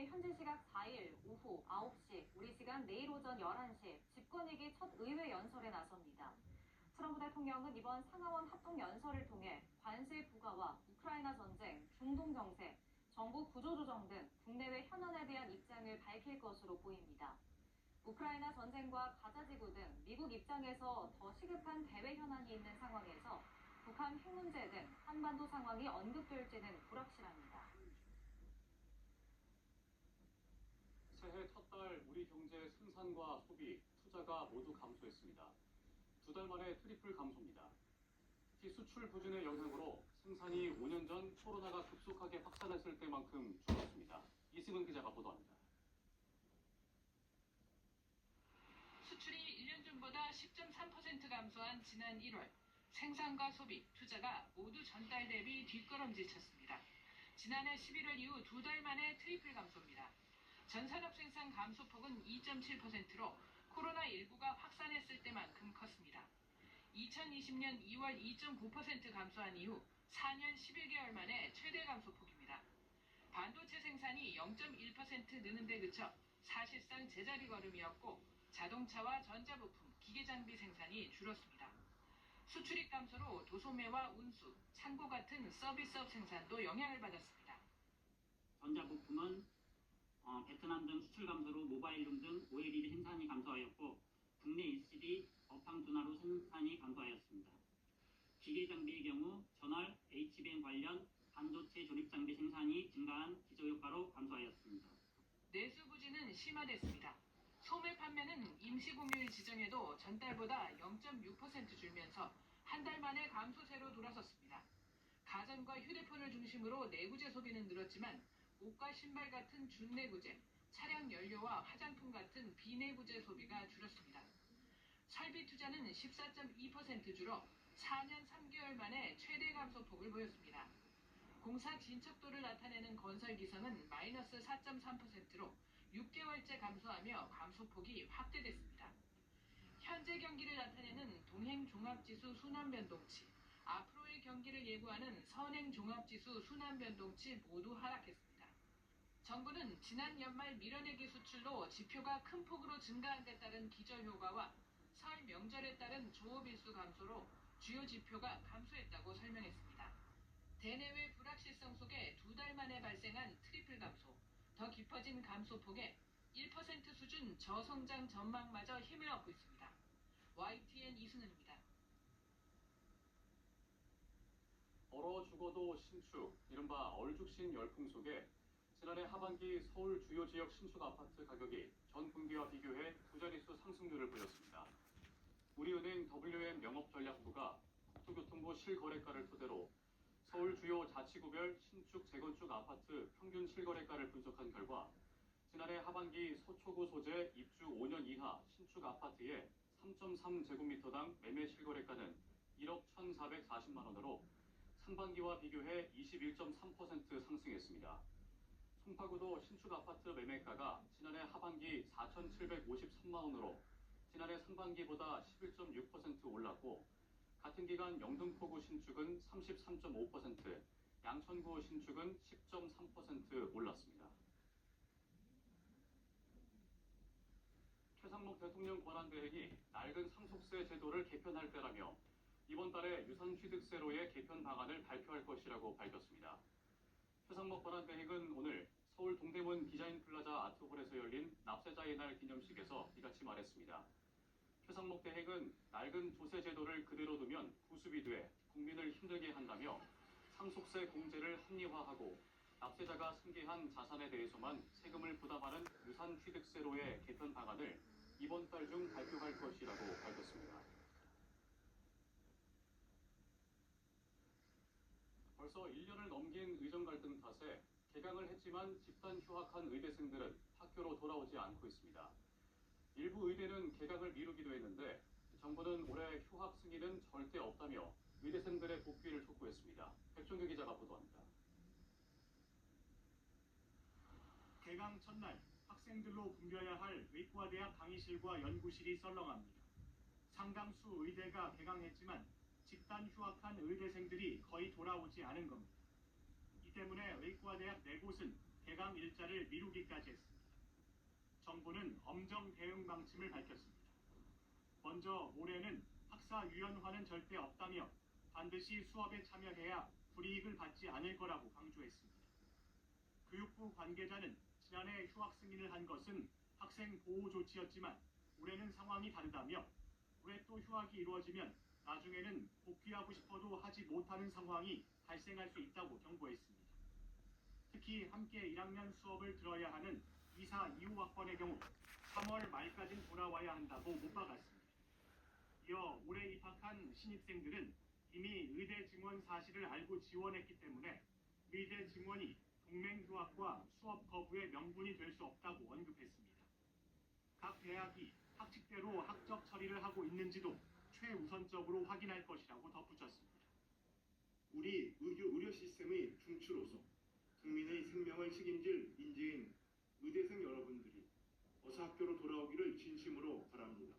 현지 시각 4일 오후 9시, 우리 시간 내일 오전 11시 집권위기 첫 의회 연설에 나섭니다. 트럼프 대통령은 이번 상하원 합동 연설을 통해 관세 부과와 우크라이나 전쟁, 중동 정세, 정부 구조조정 등 국내외 현안에 대한 입장을 밝힐 것으로 보입니다. 우크라이나 전쟁과 가자지구 등 미국 입장에서 더 시급한 대외 현안이 있는 상황에서 북한 핵 문제 등 한반도 상황이 언급될지는 불확실합니다. 새해 첫 달 우리 경제 생산과 소비, 투자가 모두 감소했습니다. 두 달 만에 트리플 감소입니다. 특히 수출 부진의 영향으로 생산이 5년 전 코로나가 급속하게 확산했을 때만큼 줄었습니다. 이승은 기자가 보도합니다. 수출이 1년 전보다 10.3% 감소한 지난 1월, 생산과 소비, 투자가 모두 전달 대비 뒷걸음질 쳤습니다. 지난해 11월 이후 두 달 만에 트리플 감소입니다. 전산업 생산 감소폭은 2.7%로 코로나19가 확산했을 때만큼 컸습니다. 2020년 2월 2.9% 감소한 이후 4년 11개월 만에 최대 감소폭입니다. 반도체 생산이 0.1% 느는 데 그쳐 사실상 제자리 걸음이었고 자동차와 전자부품, 기계장비 생산이 줄었습니다. 수출입 감소로 도소매와 운수, 창고 같은 서비스업 생산도 영향을 받았습니다. 전자부품은 베트남 등 수출 감소로 모바일룸 등 OLED 생산이 감소하였고 국내 LCD 업황 둔화로 생산이 감소하였습니다. 기계장비의 경우 전월, HBM 관련 반도체 조립장비 생산이 증가한 기저효과로 감소하였습니다. 내수 부진은 심화됐습니다. 소매 판매는 임시공휴일 지정에도 전달보다 0.6% 줄면서 한 달 만에 감소세로 돌아섰습니다. 가전과 휴대폰을 중심으로 내구재 소비는 늘었지만 옷과 신발 같은 준내구재, 차량 연료와 화장품 같은 비내구재 소비가 줄었습니다. 설비 투자는 14.2% 줄어 4년 3개월 만에 최대 감소폭을 보였습니다. 공사 진척도를 나타내는 건설 기성은 마이너스 4.3%로 6개월째 감소하며 감소폭이 확대됐습니다. 현재 경기를 나타내는 동행종합지수 순환변동치, 앞으로의 경기를 예고하는 선행종합지수 순환변동치 모두 하락했습니다. 정부는 지난 연말 밀어내기 수출로 지표가 큰 폭으로 증가한 데 따른 기저효과와 설 명절에 따른 조업일수 감소로 주요 지표가 감소했다고 설명했습니다. 대내외 불확실성 속에 두 달 만에 발생한 트리플 감소, 더 깊어진 감소폭에 1% 수준 저성장 전망마저 힘을 얻고 있습니다. YTN 이승은입니다. 얼어 죽어도 신축, 이른바 얼죽신 열풍 속에 지난해 하반기 서울 주요 지역 신축 아파트 가격이 전 분기와 비교해 두 자릿수 상승률을 보였습니다. 우리은행 WM 영업전략부가 국토교통부 실거래가를 토대로 서울 주요 자치구별 신축 재건축 아파트 평균 실거래가를 분석한 결과 지난해 하반기 서초구 소재 입주 5년 이하 신축 아파트의 3.3제곱미터당 매매 실거래가는 1억 1,440만 원으로 상반기와 비교해 21.3% 상승했습니다. 송파구도 신축 아파트 매매가가 지난해 하반기 4,753만 원으로 지난해 상반기보다 11.6% 올랐고 같은 기간 영등포구 신축은 33.5%, 양천구 신축은 10.3% 올랐습니다. 최상목 대통령 권한대행이 낡은 상속세 제도를 개편할 때라며 이번 달에 유상취득세로의 개편 방안을 발표할 것이라고 밝혔습니다. 최상목 권한대행은 오늘 서울 동대문 디자인 플라자 아트홀에서 열린 납세자의 날 기념식에서 이같이 말했습니다. 최상목 대행은 낡은 조세 제도를 그대로 두면 구습이 돼 국민을 힘들게 한다며 상속세 공제를 합리화하고 납세자가 승계한 자산에 대해서만 세금을 부담하는 유상취득세로의 개편 방안을 이번 달 중 발표할 것이라고 밝혔습니다. 벌써 1년을 넘긴 의정 갈등 탓에 개강을 했지만 집단 휴학한 의대생들은 학교로 돌아오지 않고 있습니다. 일부 의대는 개강을 미루기도 했는데 정부는 올해 휴학 승인은 절대 없다며 의대생들의 복귀를 촉구했습니다. 백종규 기자가 보도합니다. 개강 첫날 학생들로 붐벼야 할 의과대학 강의실과 연구실이 썰렁합니다. 상당수 의대가 개강했지만 집단 휴학한 의대생들이 거의 돌아오지 않은 겁니다. 이 때문에 의과대학 4곳은 개강 일자를 미루기까지 했습니다. 정부는 엄정 대응 방침을 밝혔습니다. 먼저 올해는 학사 유연화는 절대 없다며 반드시 수업에 참여해야 불이익을 받지 않을 거라고 강조했습니다. 교육부 관계자는 지난해 휴학 승인을 한 것은 학생 보호 조치였지만 올해는 상황이 다르다며 올해 또 휴학이 이루어지면 나중에는 복귀하고 싶어도 하지 못하는 상황이 발생할 수 있다고 경고했습니다. 특히 함께 1학년 수업을 들어야 하는 2사 2호학번의 경우 3월 말까지 돌아와야 한다고 못 박았습니다. 이어 올해 입학한 신입생들은 이미 의대 증원 사실을 알고 지원했기 때문에 의대 증원이 동맹 휴학과 수업 거부의 명분이 될 수 없다고 언급했습니다. 각 대학이 학칙대로 학적 처리를 하고 있는지도 최우선적으로 확인할 것이라고 덧붙였습니다. 우리 의료 시스템의 중추로서 국민의 생명을 책임질 인재인 의대생 여러분들이 어서 학교로 돌아오기를 진심으로 바랍니다.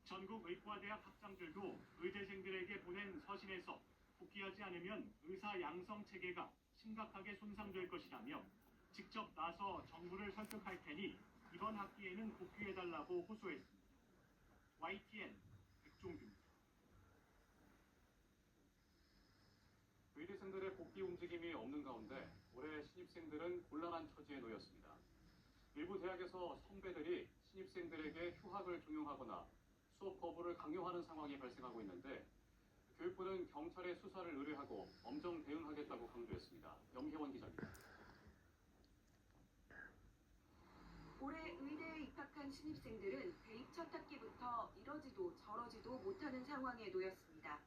전국 의과대학 학장들도 의대생들에게 보낸 서신에서 복귀하지 않으면 의사 양성 체계가 심각하게 손상될 것이라며 직접 나서 정부를 설득할 테니 이번 학기에는 복귀해달라고 호소했습니다. YTN 백종규입니다. 의대생들의 복귀 움직임이 없는 가운데 올해 신입생들은 곤란한 처지에 놓였습니다. 일부 대학에서 선배들이 신입생들에게 휴학을 종용하거나 수업 거부를 강요하는 상황이 발생하고 있는데 교육부는 경찰에 수사를 의뢰하고 엄정 대응하겠다고 강조했습니다. 염혜원 기자입니다. 올해 의대에 입학한 신입생들은 대입 첫 학기부터 이러지도 저러지도 못하는 상황에 놓였습니다.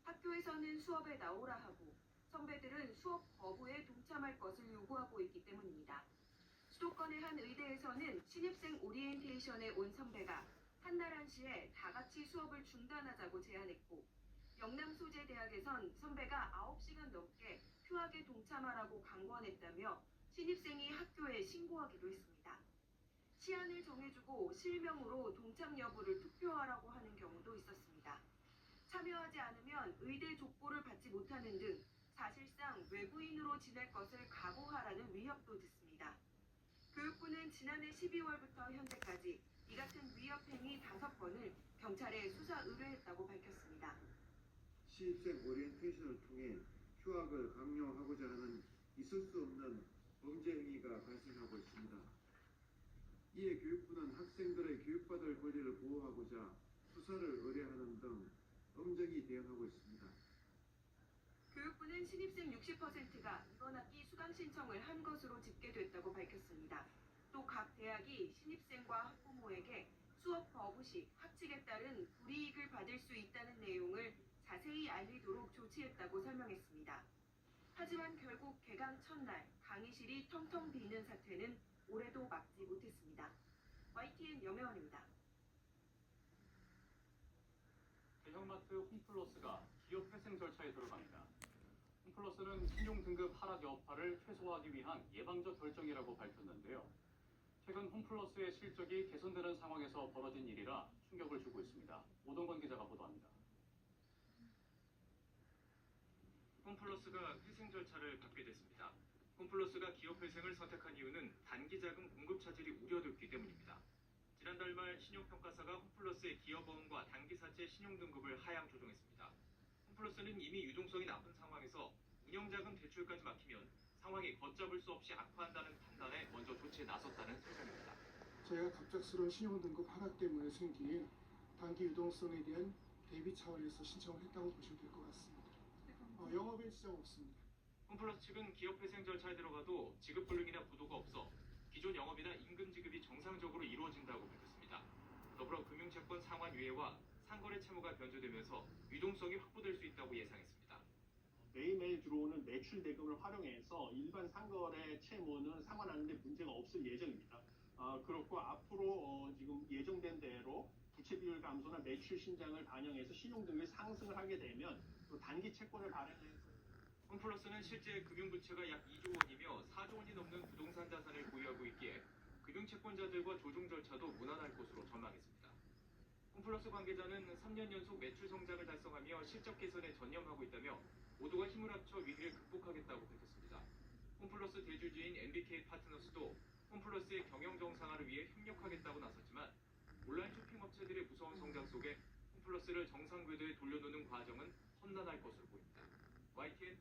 학교에서는 수업에 나오라 하고 선배들은 수업 거부에 동참할 것을 요구하고 있기 때문입니다. 수도권의 한 의대에서는 신입생 오리엔테이션에 온 선배가 한날 한시에 다 같이 수업을 중단하자고 제안했고 영남 소재대학에선 선배가 9시간 넘게 휴학에 동참하라고 강권했다며 신입생이 학교에 신고하기도 했습니다. 시한을 정해주고 실명으로 동참 여부를 투표하라고 하는 경우도 있었습니다. 참여하지 않으면 의대 족보를 받지 못하는 등 사실상 외부인으로 지낼 것을 각오하라는 위협도 듣습니다. 교육부는 지난해 12월부터 현재까지 이 같은 위협 행위 5건을 경찰에 수사 의뢰했다고 밝혔습니다. 신입생 오리엔테이션을 통해 휴학을 강요하고자 하는 있을 수 없는 범죄 행위가 발생하고 있습니다. 이에 교육부는 학생들의 교육받을 권리를 보호하고자 수사를 의뢰하는 등 엄정히 대응하고 있습니다. 교육부는 신입생 60%가 이번 학기 수강 신청을 한 것으로 집계됐다고 밝혔습니다. 또 각 대학이 신입생과 학부모에게 수업 거부 시 학칙에 따른 불이익을 받을 수 있다는 내용을 자세히 알리도록 조치했다고 설명했습니다. 하지만 결국 개강 첫날 강의실이 텅텅 비는 사태는 올해도 막지 못했습니다. YTN 염혜원입니다. 대형마트 홈플러스가 기업 회생 절차에 들어갑니다. 홈플러스는 신용 등급 하락 여파를 최소화하기 위한 예방적 결정이라고 밝혔는데요. 최근 홈플러스의 실적이 개선되는 상황에서 벌어진 일이라 충격을 주고 있습니다. 오동건 기자가 보도합니다. 홈플러스가 회생 절차를 밟게 됐습니다. 홈플러스가 기업 회생을 선택한 이유는 단기자금 공급 차질이 우려됐기 때문입니다. 지난달 말 신용평가사가 홈플러스의 기업어음과 단기사채 신용등급을 하향 조정했습니다. 홈플러스는 이미 유동성이 나쁜 상황에서 운영자금 대출까지 막히면 상황이 걷잡을 수 없이 악화한다는 판단에 먼저 조치에 나섰다는 설명입니다. 저희가 갑작스러운 신용등급 하락 때문에 생긴 단기 유동성에 대한 대비 차원에서 신청을 했다고 보시면 될 것 같습니다. 영업에 지장 없습니다. 홈플러스 측은 기업 회생 절차에 들어가도 지급 불능이나 부도가 없어 기존 영업이나 임금 지급이 정상적으로 이루어진다고 밝혔습니다. 더불어 금융채권 상환 유예와 상거래 채무가 변조되면서 유동성이 확보될 수 있다고 예상했습니다. 매일매일 들어오는 매출 대금을 활용해서 일반 상거래 채무는 상환하는 데 문제가 없을 예정입니다. 그렇고 앞으로 지금 예정된 대로 부채 비율 감소나 매출 신장을 반영해서 신용 등급이 상승을 하게 되면 또 단기 채권을 발행해서 홈플러스는 실제 금융부채가 약 2조 원이며 4조 원이 넘는 부동산 자산을 보유하고 있기에 금융채권자들과 조정 절차도 무난할 것으로 전망했습니다. 홈플러스 관계자는 3년 연속 매출 성장을 달성하며 실적 개선에 전념하고 있다며 모두가 힘을 합쳐 위기를 극복하겠다고 밝혔습니다. 홈플러스 대주주인 MBK 파트너스도 홈플러스의 경영 정상화를 위해 협력하겠다고 나섰지만 온라인 쇼핑 업체들의 무서운 성장 속에 홈플러스를 정상 궤도에 돌려놓는 과정은 험난할 것으로 보입니다. YTN